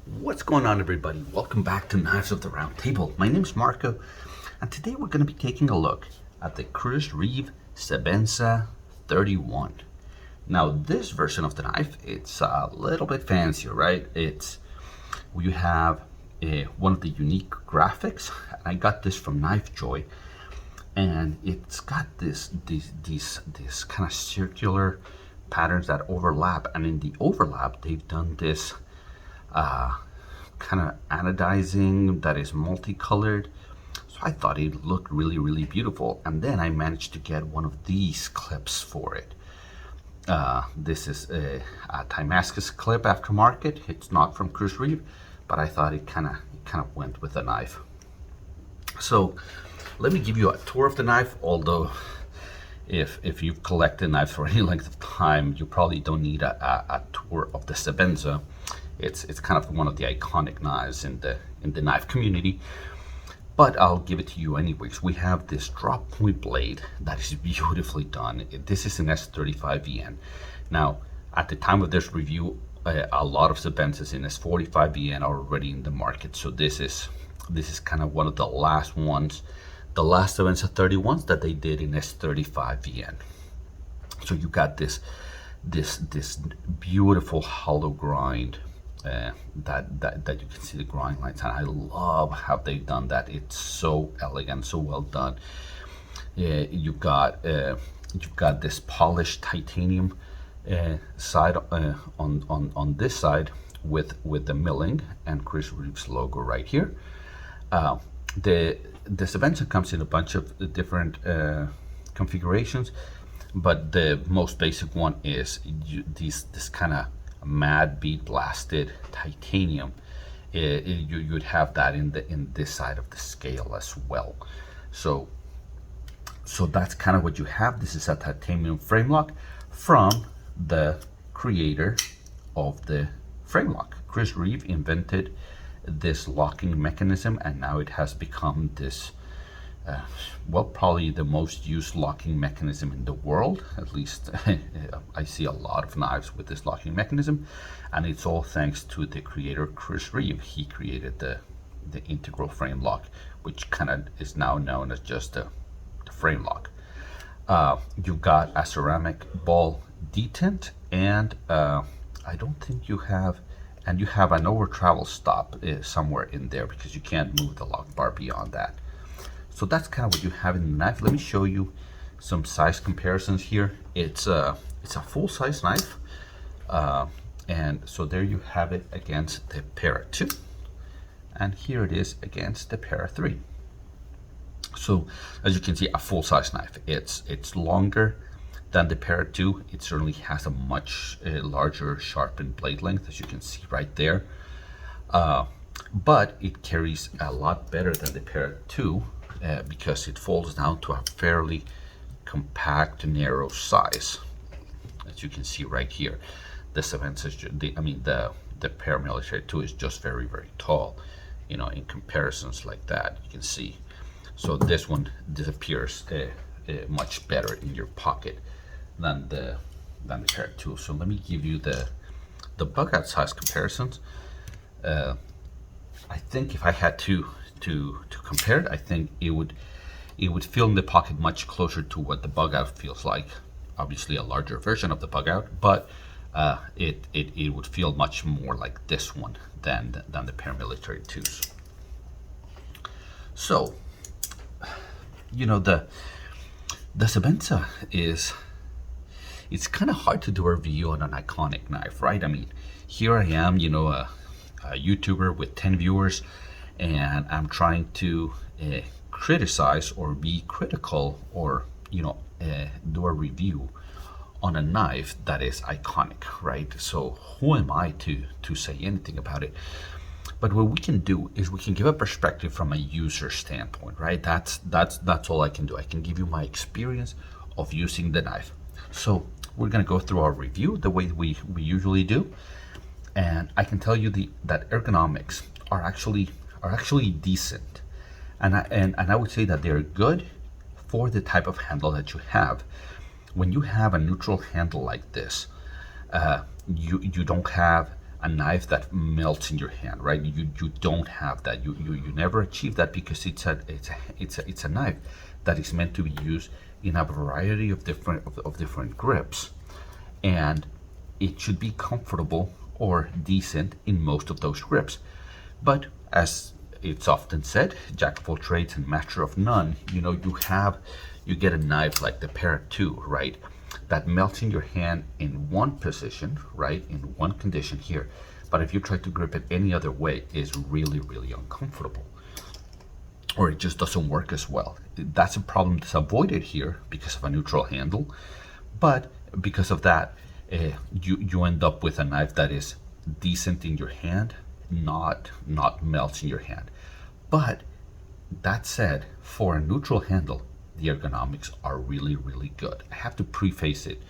What's going on, everybody? Welcome back to Knives of the Round Table. My name's Marco, and today we're going to be taking a look at the Chris Reeve Sebenza 31. Now, this version of the knife, it's a little bit fancier, right? We have one of the unique graphics. I got this from Knife Joy, and it's got these kind of circular patterns that overlap, and in the overlap, they've done this kind of anodizing that is multicolored. So I thought it looked really beautiful, and then I managed to get one of these clips for it. This is a Damascus clip aftermarket. It's not from Chris Reeve, but I thought it kind of went with the knife. So let me give you a tour of the knife, although if you've collected knives for any length of time, you probably don't need a tour of the Sebenza. It's kind of one of the iconic knives in the knife community, but I'll give it to you anyways. We have this drop point blade that is beautifully done. This is an S35VN. Now, at the time of this review, a lot of Sebenzas in S45VN are already in the market. So this is kind of one of the last ones, the last Sebenza 31s that they did in S35VN. So you got this beautiful hollow grind. That you can see the grind lines, and I love how they've done that. It's so elegant, so well done. You've got this polished titanium side on this side with the milling and Chris Reeve's logo right here. The Sebenza comes in a bunch of different configurations, but the most basic one is this kind of mad bead blasted titanium. You'd have that in this side of the scale as well. So that's kind of what you have. This is a titanium frame lock from the creator of the frame lock. Chris Reeve invented this locking mechanism, and now it has become this probably the most used locking mechanism in the world. At least I see a lot of knives with this locking mechanism, and it's all thanks to the creator Chris Reeve. He created the integral frame lock, which kind of is now known as just the frame lock. You got a ceramic ball detent, and I don't think you have, and you have an over travel stop somewhere in there, because you can't move the lock bar beyond that. So that's kind of what you have in the knife. Let me show you some size comparisons here. It's a full-size knife, and so there you have it against the Para 2, and here it is against the Para 3. So as you can see, a full-size knife. It's longer than the Para 2. It certainly has a much larger sharpened blade length, as you can see right there. But it carries a lot better than the Para 2. Because it falls down to a fairly compact, narrow size, as you can see right here. The Sebenza, the Paramilitary 2 is just very tall, in comparisons like that. You can see. So this one disappears much better in your pocket than the Para 2. So let me give you the bug out size comparisons. I think if I had to compare it, I think it would feel in the pocket much closer to what the bug out feels like. Obviously a larger version of the bug out, but it would feel much more like this one than the Paramilitary 2s. So the Sebenza it's kind of hard to do a review on an iconic knife, right? I mean, here I am, a YouTuber with 10 viewers, and I'm trying to criticize or be critical, or do a review on a knife that is iconic, right? So who am I to say anything about it? But what we can do is we can give a perspective from a user standpoint, right? That's all I can do. I can give you my experience of using the knife. So we're gonna go through our review the way we usually do, and I can tell you that ergonomics are actually decent, and I would say that they're good for the type of handle that you have. When you have a neutral handle like this, you don't have a knife that melts in your hand, right? You don't have that. You never achieve that because it's a knife that is meant to be used in a variety of different grips, and it should be comfortable or decent in most of those grips. But as it's often said, jack of all trades and master of none. You get a knife like the Parrot 2, right? That melts in your hand in one position, right? In one condition here. But if you try to grip it any other way, it's really, really uncomfortable. Or it just doesn't work as well. That's a problem that's avoided here because of a neutral handle. But because of that, you end up with a knife that is decent in your hand, not melts in your hand. But that said, for a neutral handle, the ergonomics are really, really good. I have to preface it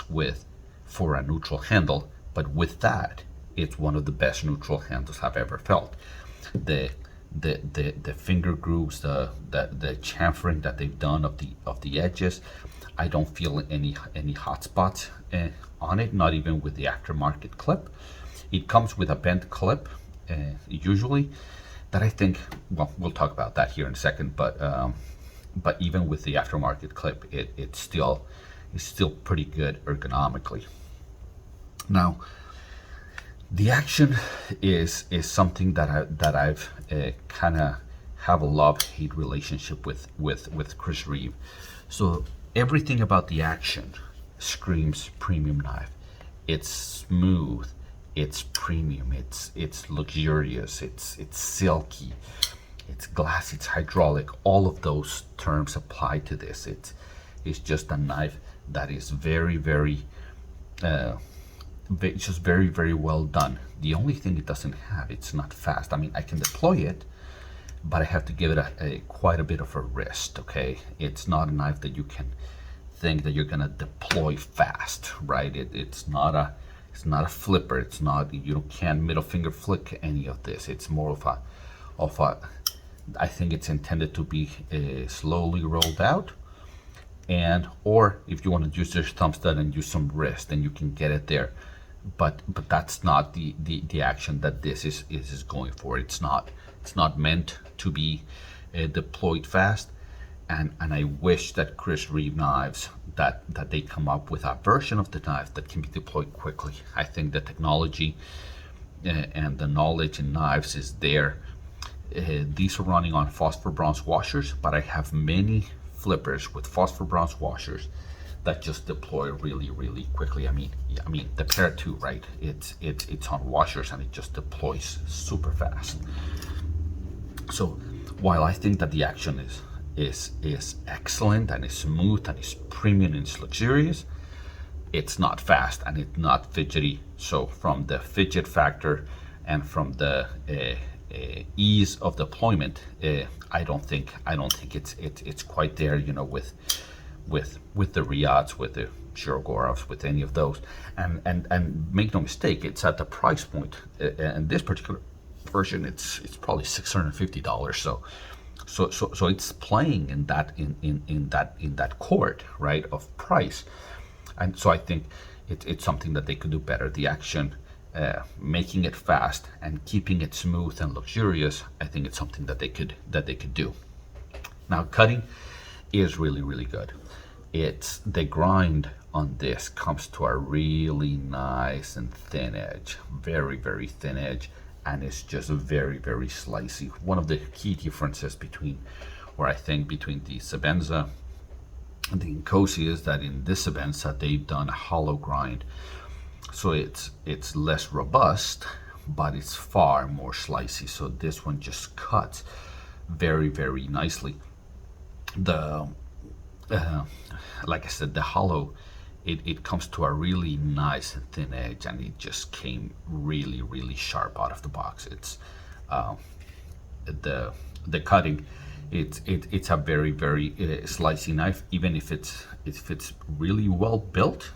with for a neutral handle, but with that, it's one of the best neutral handles I've ever felt. The finger grooves, the chamfering that they've done of the edges, I don't feel any hot spots on it, not even with the aftermarket clip. It comes with a bent clip, usually, that I think, well, we'll talk about that here in a second, but even with the aftermarket clip, it's still pretty good ergonomically. Now, the action is something that I've kind of have a love-hate relationship with Chris Reeve. So everything about the action screams premium knife. It's smooth, it's premium, it's luxurious, it's silky, it's glass, it's hydraulic. All of those terms apply to this. It's just a knife that is very, very just very, very well done. The only thing it doesn't have, it's not fast. I mean, I can deploy it, but I have to give it quite a bit of a wrist. Okay, it's not a knife that you can think that you're gonna deploy fast, right? It's not a flipper. It's not, you can't middle finger flick any of this. It's more of a I think it's intended to be slowly rolled out, or if you want to use your thumb stud and use some wrist, then you can get it there. But that's not the action that this is going for. It's not meant to be deployed fast. And I wish that Chris Reeve knives, that they come up with a version of the knife that can be deployed quickly. I think the technology and the knowledge in knives is there. These are running on phosphor bronze washers, but I have many flippers with phosphor bronze washers that just deploy really, really quickly. I mean the Parrot 2, right? It's on washers and it just deploys super fast. So while I think that the action is excellent and is smooth and is premium and is luxurious, it's not fast and it's not fidgety. So from the fidget factor and from the ease of deployment, I don't think it's quite there, with the Riots, with the Shirogorovs, with any of those. And make no mistake, it's at the price point. And this particular version, it's probably $650. So it's playing in that court, right, of price. And so I think it's something that they could do better. The action, making it fast and keeping it smooth and luxurious, I think it's something that they could do. Now, cutting is really, really good. The grind on this comes to a really nice and thin edge, very, very thin edge, and it's just very, very slicey. One of the key differences between the Sebenza and the Inkosi is that in this Sebenza they've done a hollow grind, so it's less robust, but it's far more slicey. So this one just cuts very, very nicely. Like I said, the hollow, it comes to a really nice and thin edge, and it just came really, really sharp out of the box. It's the cutting, it's a very, very slicey knife, even if it's really well built.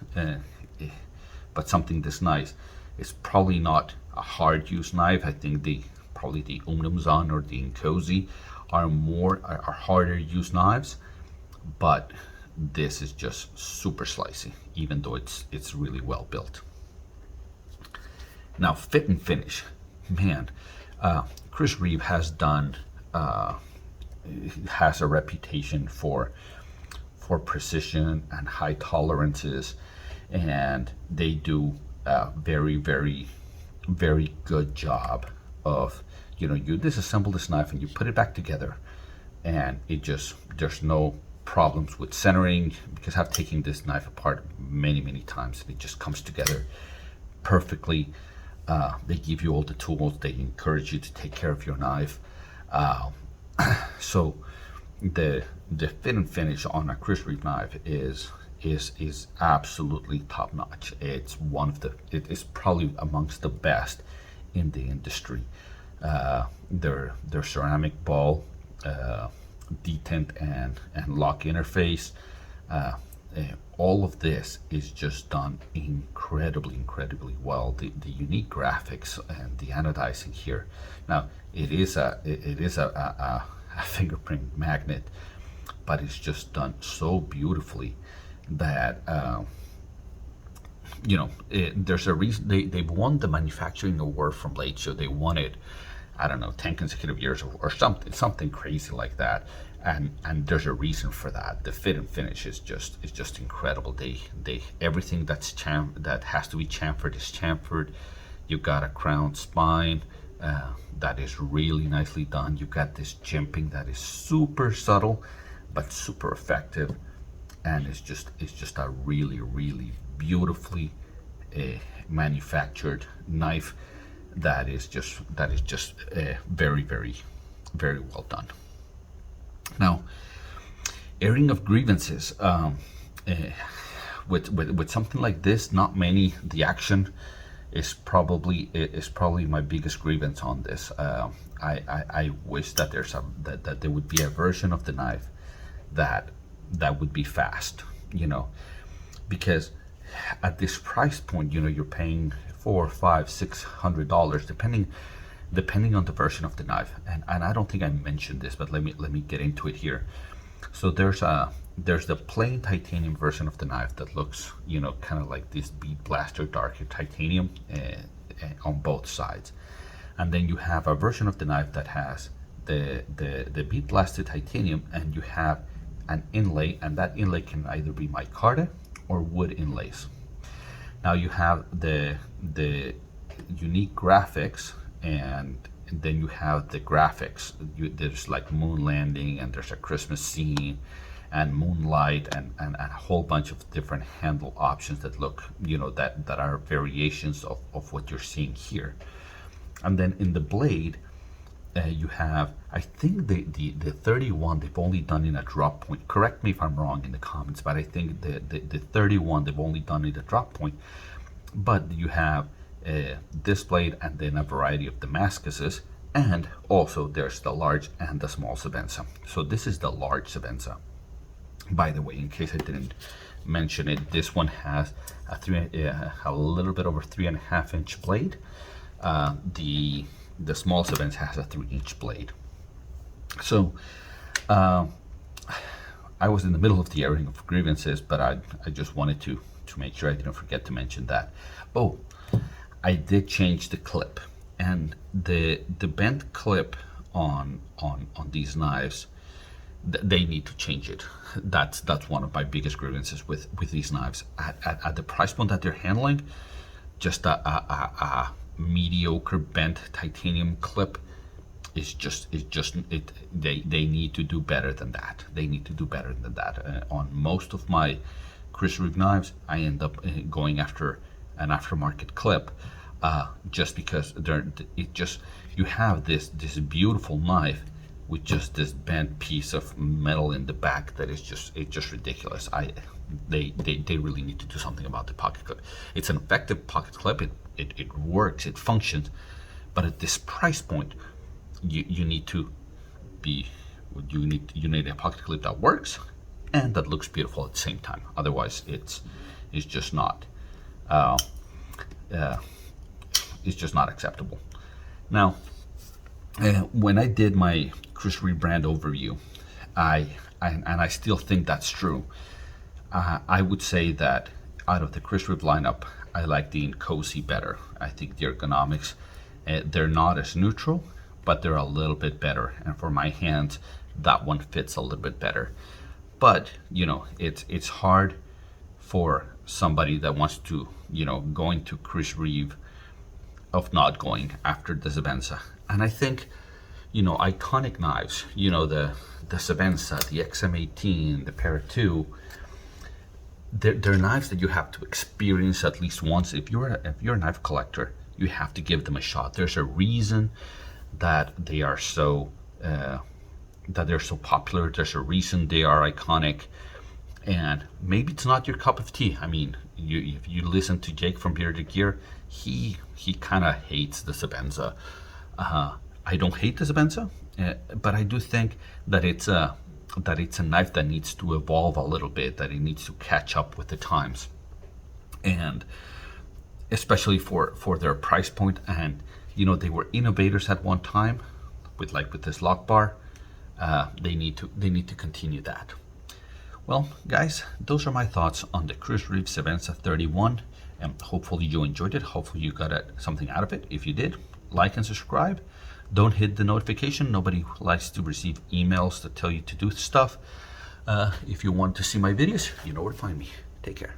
But something this nice, it's probably not a hard use knife. I think probably the Umnumzan or the Inkosi are harder use knives, but this is just super slicey, even though it's really well built. Now, fit and finish, man. Chris Reeve has a reputation for precision and high tolerances, and they do a very, very, very good job of, you disassemble this knife and you put it back together, and there's no problems with centering, because I've taken this knife apart many, many times. It just comes together perfectly. They give you all the tools. They encourage you to take care of your knife. So the fit and finish on a Chris Reeve knife is absolutely top notch. It is probably amongst the best in the industry. Their ceramic ball, detent and lock interface, all of this is just done incredibly well. The unique graphics and the anodizing here. Now it is a fingerprint magnet, but it's just done so beautifully that there's a reason they've won the manufacturing award from Blade Show. They won it, I don't know, 10 consecutive years or something crazy like that. And there's a reason for that. The fit and finish is just incredible. They everything that has to be chamfered is chamfered. You've got a crown spine that is really nicely done. You've got this jimping that is super subtle but super effective, and it's just a really beautifully manufactured knife that is just very well done. Now, airing of grievances, with something like this, not many. The action is probably my biggest grievance on this. I wish that that there would be a version of the knife that would be fast, because at this price point, you're paying $400, $500, $600, depending on the version of the knife. And I don't think I mentioned this, but let me get into it here. So there's the plain titanium version of the knife that looks, kind of like this bead blaster darker titanium on both sides. And then you have a version of the knife that has the bead blasted titanium, and you have an inlay, and that inlay can either be micarta or wood inlays. Now you have the unique graphics, and then you have the graphics. There's like moon landing, and there's a Christmas scene, and moonlight, and a whole bunch of different handle options that look, that are variations of what you're seeing here. And then in the blade, you have, I think the 31 they've only done in a drop point. Correct me if I'm wrong in the comments, but I think the 31 they've only done in a drop point. But you have this blade, and then a variety of Damascuses, and also there's the large and the small Sebenza. So this is the large Sebenza. By the way, in case I didn't mention it, this one has a little bit over 3.5 inch blade. The small Sebenza has a 3-inch blade. So I was in the middle of the airing of grievances, but I just wanted to make sure I didn't forget to mention that. Oh, I did change the clip, and the bent clip on these knives, they need to change it. That's one of my biggest grievances with these knives. At the price point that they're handling, just a mediocre bent titanium clip they need to do better than that. On most of my Chris Reeve knives, I end up going after an aftermarket clip, just because you have this beautiful knife with just this bent piece of metal in the back that is just ridiculous. They really need to do something about the pocket clip. It's an effective pocket clip. It works, it functions, but at this price point, you need a pocket clip that works and that looks beautiful at the same time. Otherwise, it's just not acceptable. Now, when I did my Chris Reeve brand overview, I still think that's true. I would say that out of the Chris Reeve lineup, I like the Cozy better. I think the Ergonomics, they're not as neutral, but they're a little bit better. And for my hands, that one fits a little bit better. But it's hard for somebody that wants to go into Chris Reeve of not going after the Sebenza. And I think iconic knives, the Sebenza, the XM18, the Para 2, they're knives that you have to experience at least once. If you're a knife collector, you have to give them a shot. There's a reason that they are so popular. There's a reason they are iconic, and maybe it's not your cup of tea. I mean, if you listen to Jake from Bearded Gear, he kind of hates the Sebenza. I don't hate the Sebenza, but I do think that it's a knife that needs to evolve a little bit, that it needs to catch up with the times, and especially for their price point. And they were innovators at one time with this lock bar. They need to continue that. Well, guys, those are my thoughts on the Chris Reeve Sebenza 31, and hopefully you enjoyed it. Hopefully you got something out of it. If you did, like and subscribe. Don't hit the notification. Nobody likes to receive emails that tell you to do stuff. If you want to see my videos, you know where to find me. Take care.